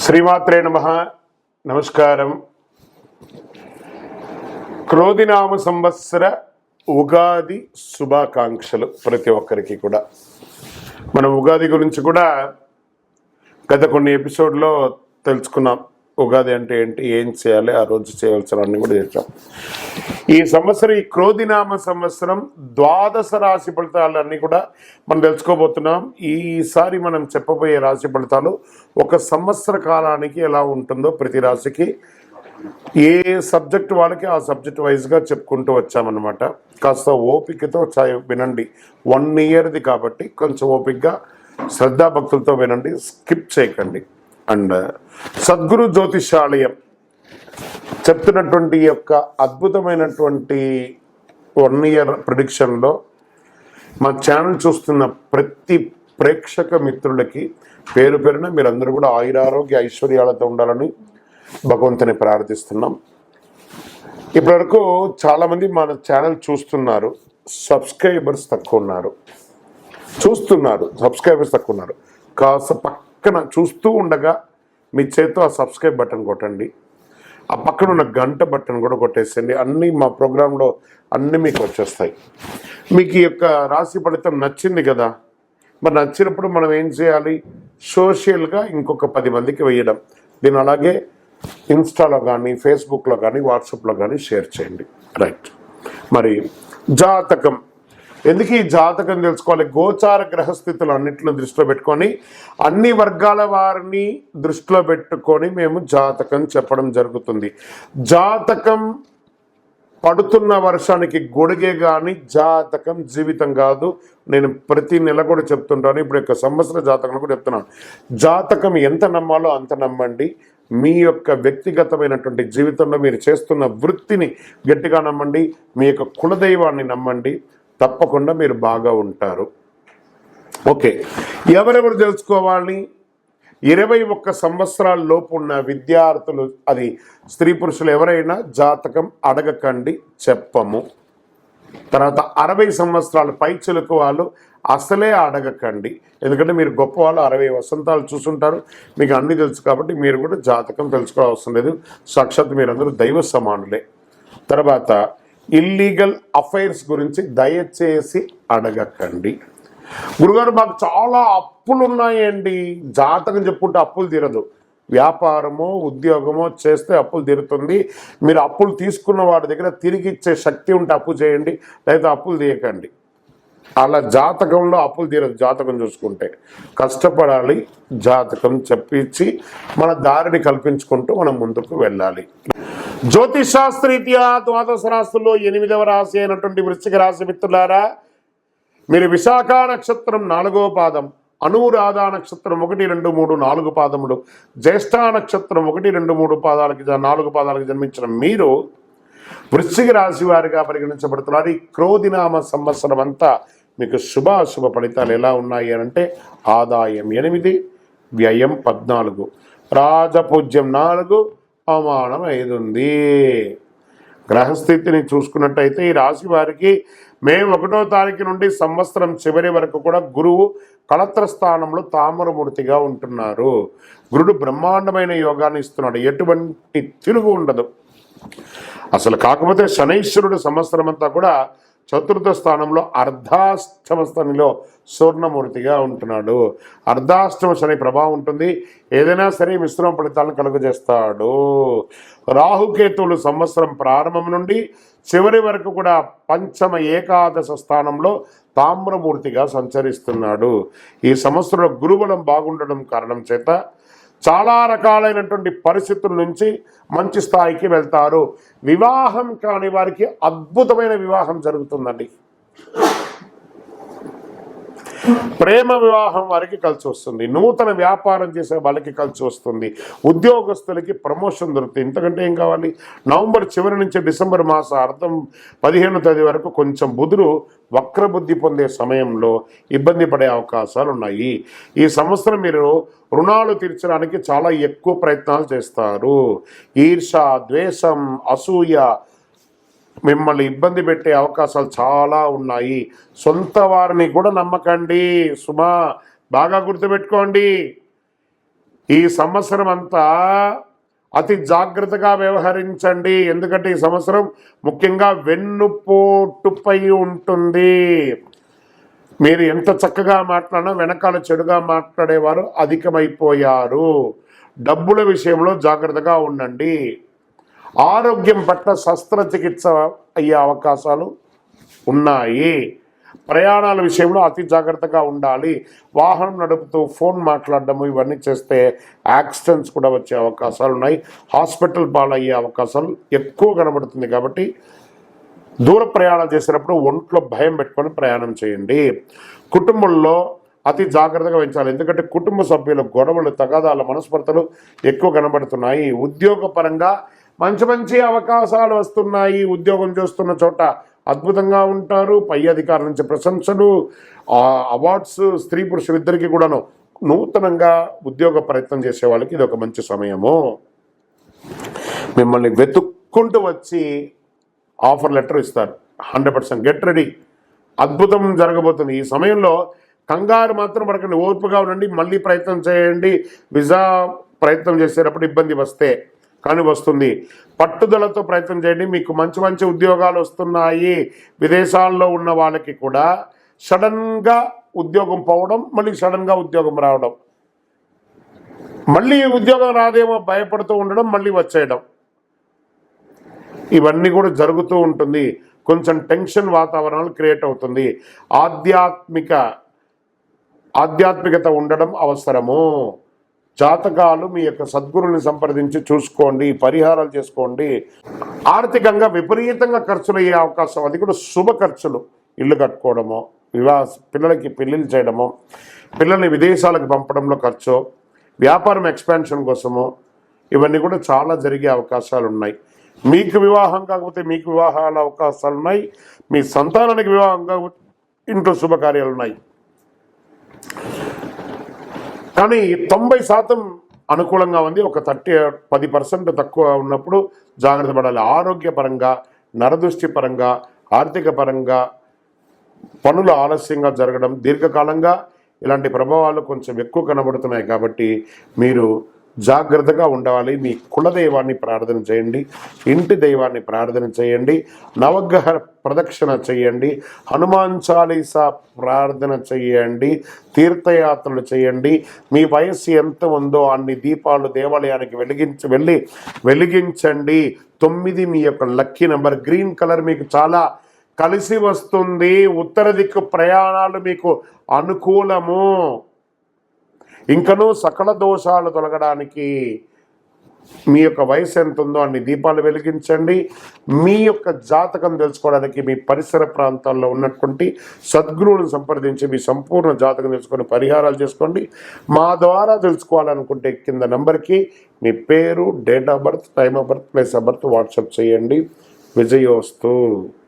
శ్రీమాత్రే నమః. నమస్కారం. క్రోధినామ సంవత్సర ఉగాది శుభాకాంక్షలు ప్రతి ఒక్కరికి కూడా. మనం ఉగాది గురించి కూడా గత కొన్ని ఎపిసోడ్లో తెలుసుకున్నాం. ఉగాది అంటే ఏంటి, ఏం చేయాలి, ఆ రోజు చేయవలసినవన్నీ కూడా చేసాం. ఈ సంవత్సరం, ఈ క్రోధినామ సంవత్సరం ద్వాదశ రాశి ఫలితాలన్నీ కూడా మనం తెలుసుకోబోతున్నాం. ఈసారి మనం చెప్పబోయే రాశి ఫలితాలు ఒక సంవత్సర కాలానికి ఎలా ఉంటుందో ప్రతి రాశికి ఏ సబ్జెక్ట్ వాళ్ళకి ఆ సబ్జెక్ట్ వైజ్గా చెప్పుకుంటూ వచ్చామన్నమాట. కాస్త ఓపికతో వినండి. 1 ఇయర్ది కాబట్టి కొంచెం ఓపికగా శ్రద్ధాభక్తులతో వినండి, స్కిప్ చేయకండి. అండ్ సద్గురు జ్యోతిషాలయం చెప్తున్నటువంటి యొక్క అద్భుతమైనటువంటి 1 ఇయర్ ప్రిడిక్షన్లో మా ఛానల్ చూస్తున్న ప్రతి ప్రేక్షక మిత్రులకి పేరు పేరున మీరందరూ కూడా ఆయురారోగ్య ఐశ్వర్యాలతో ఉండాలని భగవంతుని ప్రార్థిస్తున్నాం. ఇప్పటివరకు చాలామంది మన ఛానల్ చూస్తున్నారు, సబ్స్క్రైబర్స్ తక్కువ ఉన్నారు. సబ్స్క్రైబర్స్ తక్కువ ఉన్నారు. కాస్త పక్కన చూస్తూ ఉండగా మీ చేతితో ఆ సబ్స్క్రైబ్ బటన్ కొట్టండి. ఆ పక్కన ఉన్న గంట బటన్ కూడా కొట్టేసేయండి. అన్నీ మా ప్రోగ్రాంలో అన్నీ మీకు వచ్చేస్తాయి. మీకు ఈ యొక్క రాశి ఫలితం నచ్చింది కదా, మరి నచ్చినప్పుడు మనం ఏం చేయాలి? సోషల్గా ఇంకొక 10 మందికి వేయడం. దీన్ని అలాగే ఇన్స్టాలో కానీ, ఫేస్బుక్లో కానీ, వాట్సాప్లో కానీ షేర్ చేయండి. రైట్. మరి జాతకం ఎందుకు ఈ జాతకం తెలుసుకోవాలి? గోచార గ్రహస్థితులు అన్నింటిలో దృష్టిలో పెట్టుకొని, అన్ని వర్గాల వారిని దృష్టిలో పెట్టుకొని మేము జాతకం చెప్పడం జరుగుతుంది. జాతకం పడుతున్న వర్షానికి గొడుగే కానీ జాతకం జీవితం కాదు. నేను ప్రతి నెల కూడా చెప్తుంటాను, ఇప్పుడు యొక్క సంవత్సర జాతకం కూడా చెప్తున్నాను. జాతకం ఎంత నమ్మాలో అంత నమ్మండి. మీ యొక్క వ్యక్తిగతమైనటువంటి జీవితంలో మీరు చేస్తున్న వృత్తిని గట్టిగా నమ్మండి. మీ యొక్క కులదైవాన్ని నమ్మండి. తప్పకుండా మీరు బాగా ఉంటారు. ఓకే, ఎవరెవరు తెలుసుకోవాలి? 21 సంవత్సరాల లోపు ఉన్న విద్యార్థులు, అది స్త్రీ పురుషులు ఎవరైనా జాతకం అడగకండి, చెప్పము. తర్వాత 60 సంవత్సరాల పైచిలకు వాళ్ళు అసలే అడగకండి. ఎందుకంటే మీరు గొప్ప వాళ్ళు, 60 వసంతాలు చూసుంటారు, మీకు అన్నీ తెలుసు కాబట్టి మీరు కూడా జాతకం తెలుసుకోవాల్సిన లేదు. సాక్షాత్ మీరందరూ దైవ సమానులే. తర్వాత ఇల్లీగల్ అఫైర్స్ గురించి దయచేసి అడగకండి. గురుగారు మాకు చాలా అప్పులు ఉన్నాయండి. జాతకం చెప్పుకుంటే అప్పులు తీరదు. వ్యాపారమో ఉద్యోగమో చేస్తే అప్పులు తీరుతుంది. మీరు అప్పులు తీసుకున్న వాడి దగ్గర తిరిగి ఇచ్చే శక్తి ఉంటే అప్పు చేయండి, లేదా అప్పులు తీయకండి. అలా జాతకంలో అప్పులు తీరదు. జాతకం చూసుకుంటే కష్టపడాలి. జాతకం చెప్పించి మన దారిని కల్పించుకుంటూ మనం ముందుకు వెళ్ళాలి. జ్యోతిషాస్త్రరీత్యా ద్వాదశ రాశుల్లో 8వ రాశి అయినటువంటి వృశ్చిక రాశి మిత్రులారా, మీరు విశాఖ నక్షత్రం 4వ పాదం, అనురాధ నక్షత్రం 1, 2, 3, 4 పాదములు, జ్యేష్ఠ నక్షత్రం 1, 2, 3 పాదాలకి 4 పాదాలకు జన్మించిన మీరు వృశ్చిక రాశి వారిగా పరిగణించబడుతున్నారు. ఈ క్రోధినామ సంవత్సరం అంతా మీకు శుభాశుభ ఫలితాలు ఎలా ఉన్నాయి అంటే, ఆదాయం 8, వ్యయం 14, రాజపూజ్యం 4, అవమానం 5 ఉంది. గ్రహస్థితిని చూసుకున్నట్టయితే ఈ రాశి వారికి మే 1వ తారీఖు నుండి సంవత్సరం చివరి వరకు కూడా గురువు కళత్ర స్థానంలో తామరమూర్తిగా ఉంటున్నారు. గురుడు బ్రహ్మాండమైన యోగాన్ని ఇస్తున్నాడు. ఎటువంటి తిరుగు ఉండదు అసలు. కాకపోతే శనైశ్వరుడు సంవత్సరం అంతా కూడా చతుర్థ స్థానంలో అర్ధాష్టమ స్థానంలో స్వర్ణమూర్తిగా ఉంటున్నాడు. అర్ధాష్టమ శని ప్రభావం ఉంటుంది. ఏదైనా సరే మిశ్రమ ఫలితాలను కలుగజేస్తాడు. రాహుకేతువులు సంవత్సరం ప్రారంభం నుండి చివరి వరకు కూడా పంచమ ఏకాదశ స్థానంలో తామ్రమూర్తిగా సంచరిస్తున్నాడు. ఈ సంవత్సరంలో గురుబలం బాగుండడం కారణం చేత చాలా రకాలైనటువంటి పరిస్థితుల నుంచి మంచి స్థాయికి వెళ్తారు. వివాహం కాని వారికి అద్భుతమైన వివాహం జరుగుతుందండి. ప్రేమ వివాహం వారికి కలిసి వస్తుంది. నూతన వ్యాపారం చేసే వాళ్ళకి కలిసి వస్తుంది. ఉద్యోగస్తులకి ప్రమోషన్ దొరుకుతుంది. ఇంతకంటే ఏం కావాలి? నవంబర్ చివరి నుంచి డిసెంబర్ మాసార్థం 15వ తేదీ వరకు కొంచెం బుధుడు వక్రబుద్ధి పొందే సమయంలో ఇబ్బంది పడే అవకాశాలు ఉన్నాయి. ఈ సంవత్సరం మీరు రుణాలు తీర్చడానికి చాలా ఎక్కువ ప్రయత్నాలు చేస్తారు. ఈర్ష, ద్వేషం, అసూయ మిమ్మల్ని ఇబ్బంది పెట్టే అవకాశాలు చాలా ఉన్నాయి. సొంత వారిని కూడా నమ్మకండి సుమా, బాగా గుర్తుపెట్టుకోండి. ఈ సంవత్సరం అంతా అతి జాగ్రత్తగా వ్యవహరించండి. ఎందుకంటే ఈ సంవత్సరం ముఖ్యంగా వెన్నుపోటుపై ఉంటుంది. మీరు ఎంత చక్కగా మాట్లాడినా వెనకాల చెడుగా మాట్లాడేవారు అధికమైపోయారు. డబ్బుల విషయంలో జాగ్రత్తగా ఉండండి. ఆరోగ్యం పట్ల శస్త్రచికిత్స అయ్యే అవకాశాలు ఉన్నాయి. ప్రయాణాల విషయంలో అతి జాగ్రత్తగా ఉండాలి. వాహనం నడుపుతూ ఫోన్ మాట్లాడడం ఇవన్నీ చేస్తే యాక్సిడెంట్స్ కూడా వచ్చే అవకాశాలు ఉన్నాయి. హాస్పిటల్ పాలయ్యే అవకాశాలు ఎక్కువ కనబడుతుంది. కాబట్టి దూర ప్రయాణం చేసినప్పుడు ఒంట్లో భయం పెట్టుకొని ప్రయాణం చేయండి. కుటుంబంలో అతి జాగ్రత్తగా పెంచాలి. ఎందుకంటే కుటుంబ సభ్యుల గొడవలు, తగాదాల, మనస్పర్ధలు ఎక్కువ కనబడుతున్నాయి. ఉద్యోగపరంగా మంచి మంచి అవకాశాలు వస్తున్నాయి. ఉద్యోగం చేస్తున్న చోట అద్భుతంగా ఉంటారు. పై అధికారుల నుంచి ప్రశంసలు, అవార్డ్స్ స్త్రీ పురుషులు ఇద్దరికి కూడాను. నూతనంగా ఉద్యోగ ప్రయత్నం చేసే వాళ్ళకి ఇది ఒక మంచి సమయము. మిమ్మల్ని వెతుక్కుంటూ వచ్చి ఆఫర్ లెటర్ ఇస్తారు. 100% గెట్ రెడీ. అద్భుతం జరగబోతుంది. ఈ సమయంలో కంగారు మాత్రం పడకండి, ఓర్పుగా ఉండండి. మళ్ళీ ప్రయత్నం చేయండి. వీసా ప్రయత్నం చేసేటప్పుడు ఇబ్బంది వస్తే కానీ వస్తుంది. పట్టుదలతో ప్రయత్నం చేయండి. మీకు మంచి మంచి ఉద్యోగాలు వస్తున్నాయి. విదేశాల్లో ఉన్న వాళ్ళకి కూడా సడన్గా ఉద్యోగం పోవడం, మళ్ళీ సడన్గా ఉద్యోగం రావడం, మళ్ళీ ఉద్యోగం రాదేమో భయపడుతూ ఉండడం, మళ్ళీ వచ్చేయడం, ఇవన్నీ కూడా జరుగుతూ ఉంటుంది. కొంచెం టెన్షన్ వాతావరణాలు క్రియేట్ అవుతుంది. ఆధ్యాత్మికత ఉండడం అవసరము. జాతకాలు మీ యొక్క సద్గురుని సంప్రదించి చూసుకోండి, పరిహారాలు చేసుకోండి. ఆర్థికంగా విపరీతంగా ఖర్చులు అయ్యే అవకాశం, అది కూడా శుభ ఖర్చులు. ఇల్లు కట్టుకోవడమో, పిల్లలకి పెళ్ళిళ్ళు చేయడమో, పిల్లల్ని విదేశాలకు పంపడంలో ఖర్చు, వ్యాపారం ఎక్స్పాన్షన్ కోసము, ఇవన్నీ కూడా చాలా జరిగే అవకాశాలు ఉన్నాయి. మీకు వివాహం కాకపోతే మీకు వివాహాల అవకాశాలు ఉన్నాయి. మీ సంతానానికి వివాహం కాకపోతే ఇంట్లో శుభకార్యాలు ఉన్నాయి. కానీ 90% అనుకూలంగా ఉంది. ఒక 10% తక్కువ ఉన్నప్పుడు జాగ్రత్త పడాలి. ఆరోగ్యపరంగా, నరదృష్టి పరంగా, ఆర్థిక పరంగా పనులు ఆలస్యంగా జరగడం, దీర్ఘకాలంగా ఇలాంటి ప్రభావాలు కొంచెం ఎక్కువ కనబడుతున్నాయి. కాబట్టి మీరు జాగ్రత్తగా ఉండాలి. మీ కులదైవాన్ని ప్రార్థన చేయండి, ఇంటి దైవాన్ని ప్రార్థన చేయండి, నవగ్రహ ప్రదక్షిణ చేయండి, హనుమాన్ చాలీసా ప్రార్థన చేయండి, తీర్థయాత్రలు చేయండి. మీ వయస్సు ఎంత ఉందో అన్ని దీపాలు దేవాలయానికి వెలిగించండి. 9 మీ యొక్క లక్కీ నెంబర్. గ్రీన్ కలర్ మీకు చాలా కలిసి వస్తుంది. ఉత్తర దిక్కు ప్రయాణాలు మీకు అనుకూలము. ఇంకనూ సకల దోషాలు తొలగడానికి మీ యొక్క వయసు ఎంత ఉందో అన్ని దీపాలు వెలిగించండి. మీ యొక్క జాతకం తెలుసుకోవడానికి మీ పరిసర ప్రాంతాల్లో ఉన్నటువంటి సద్గురువులను సంప్రదించి మీ సంపూర్ణ జాతకం తెలుసుకొని పరిహారాలు చేసుకోండి. మా ద్వారా తెలుసుకోవాలనుకుంటే కింద నెంబర్కి మీ పేరు, date of birth, time of birth, place of birth WhatsApp చేయండి. విజయోస్తు.